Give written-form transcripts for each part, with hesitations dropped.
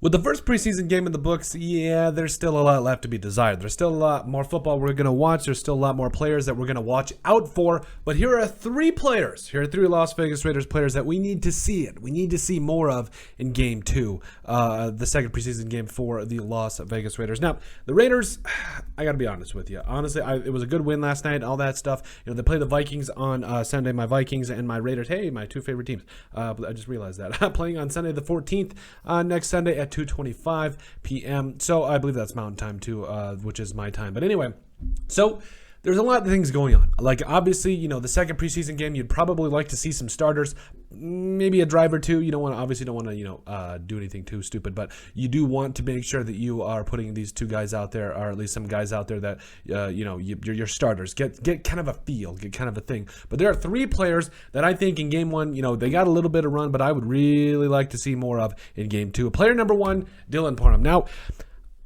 With the first preseason game in the books, yeah, there's still a lot left to be desired. There's still a lot more football we're going to watch. There's still a lot more players that we're going to watch out for. But here are three players. Here are three Las Vegas Raiders players that we need to see it. We need to see more of in game two, the second preseason game for the Las Vegas Raiders. Now, the Raiders, I got to be honest with you. Honestly, it was a good win last night, all that stuff. You know, they play the Vikings on Sunday. My Vikings and my Raiders, hey, my two favorite teams. I just realized that. Playing on Sunday the 14th, next Sunday at 2:25 p.m. So I believe that's Mountain Time too, which is my time. But anyway, so there's a lot of things going on. Like, obviously, you know, the second preseason game, you'd probably like to see some starters, maybe a drive or two. You don't want to, do anything too stupid, but you do want to make sure that you are putting these two guys out there, or at least some guys out there that, your starters. Get kind of a feel, get kind of a thing. But there are three players that I think in game one, they got a little bit of run, but I would really like to see more of in game two. Player number one, Dylan Parham. Now,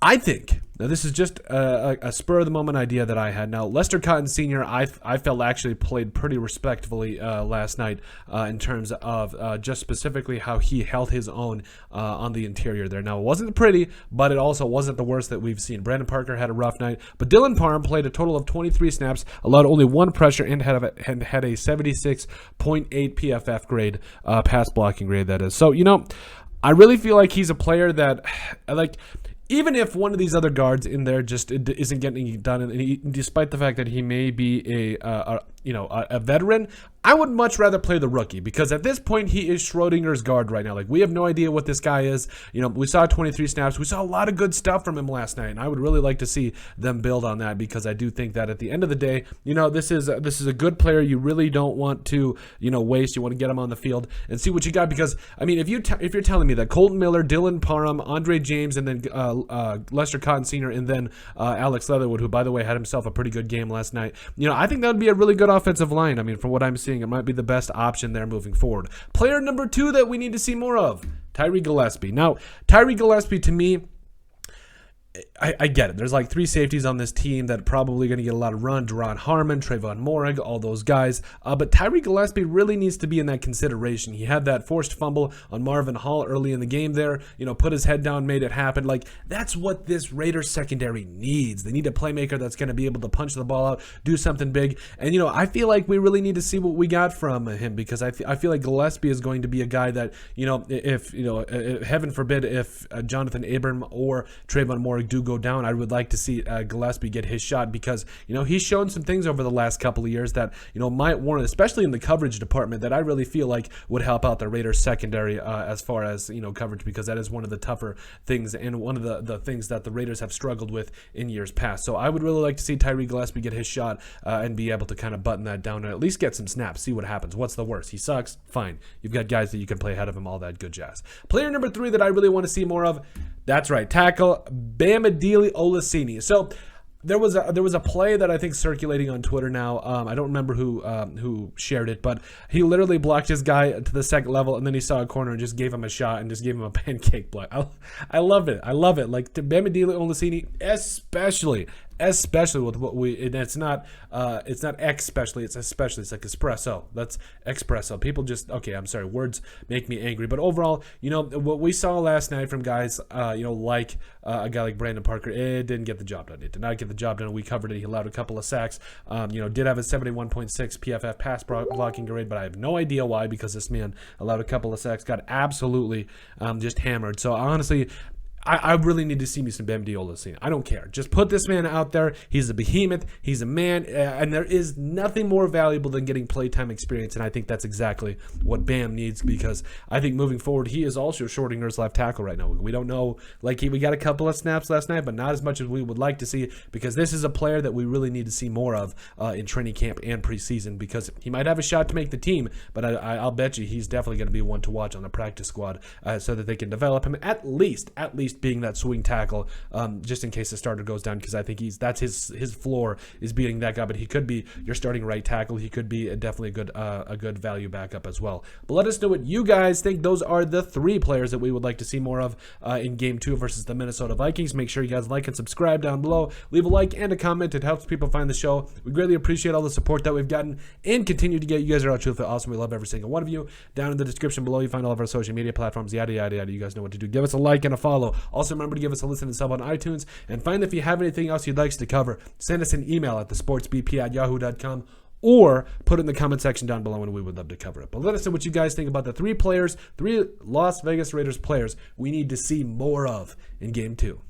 I think, now this is just a spur-of-the-moment idea that I had. Now, Lester Cotton Sr., I felt actually played pretty respectfully last night in terms of just specifically how he held his own on the interior there. Now, it wasn't pretty, but it also wasn't the worst that we've seen. Brandon Parker had a rough night, but Dylan Parham played a total of 23 snaps, allowed only one pressure, and had a 76.8 PFF grade, pass blocking grade, that is. So, I really feel like he's a player that, even if one of these other guards in there just isn't getting it done, and despite the fact that he may be a veteran, I would much rather play the rookie, because at this point he is Schrodinger's guard right now. Like, we have no idea what this guy is. We saw 23 snaps. We saw a lot of good stuff from him last night, and I would really like to see them build on that, because I do think that at the end of the day, this is a good player. You really don't want to waste. You want to get him on the field and see what you got, because I mean, if you're telling me that Colton Miller, Dylan Parham, Andre James, and then Lester Cotton Sr., and then Alex Leatherwood, who by the way had himself a pretty good game last night, I think that would be a really good offensive line. I mean, from what I'm seeing, it might be the best option there moving forward. Player number two that we need to see more of, Tyree Gillespie. Now, Tyree Gillespie, to me, I get it. There's like three safeties on this team that are probably going to get a lot of run. Deron Harmon, Tre'von Moehrig, all those guys. But Tyree Gillespie really needs to be in that consideration. He had that forced fumble on Marvin Hall early in the game there. Put his head down, made it happen. Like, that's what this Raiders secondary needs. They need a playmaker that's going to be able to punch the ball out, do something big. And, I feel like we really need to see what we got from him, because I feel like Gillespie is going to be a guy that, if heaven forbid, if Jonathan Abram or Tre'von Moehrig do go down, I would like to see Gillespie get his shot, because he's shown some things over the last couple of years that might warrant, especially in the coverage department, that I really feel like would help out the Raiders secondary as far as coverage, because that is one of the tougher things and one of the things that the Raiders have struggled with in years past. So I would really like to see Tyree Gillespie get his shot and be able to kind of button that down and at least get some snaps, see what happens. What's the worst? He sucks? Fine. You've got guys that you can play ahead of him, all that good jazz. Player number three that I really want to see more of, that's right, tackle Bahari Olasini. So there was a play that I think circulating on Twitter now. I don't remember who shared it, but he literally blocked his guy to the second level, and then he saw a corner and just gave him a shot and just gave him a pancake block. I love it. I love it. Like, to Bahari Olasini, especially with what it's not especially, it's especially, it's like espresso. That's espresso. People just, okay, I'm sorry, words make me angry. But overall, what we saw last night from guys, like a guy like Brandon Parker, it didn't get the job done. It did not get the job done. We covered it. He allowed a couple of sacks, did have a 71.6 PFF pass blocking grade, but I have no idea why, because this man allowed a couple of sacks, got absolutely just hammered. So honestly, I really need to see me some Bahari Olasini. I don't care. Just put this man out there. He's a behemoth. He's a man. And there is nothing more valuable than getting playtime experience. And I think that's exactly what Bam needs, because I think moving forward, he is also Schrodinger's left tackle right now. We don't know. We got a couple of snaps last night, but not as much as we would like to see, because this is a player that we really need to see more of in training camp and preseason, because he might have a shot to make the team, but I'll bet you he's definitely going to be one to watch on the practice squad so that they can develop him at least least being that swing tackle, just in case the starter goes down, because I think that's his floor is beating that guy. But he could be your starting right tackle. He could be definitely a good value backup as well. But let us know what you guys think. Those are the 3 players that we would like to see more of in Game 2 versus the Minnesota Vikings. Make sure you guys like and subscribe down below. Leave a like and a comment. It helps people find the show. We greatly appreciate all the support that we've gotten and continue to get. You guys are truly awesome. We love every single one of you. Down in the description below, you find all of our social media platforms, yada, yada, yada. You guys know what to do. Give us a like and a follow. Also, remember to give us a listen and sub on iTunes. And finally, if you have anything else you'd like us to cover, send us an email at thesportsbp@yahoo.com or put it in the comment section down below, and we would love to cover it. But let us know what you guys think about the 3 Las Vegas Raiders players we need to see more of in Game 2.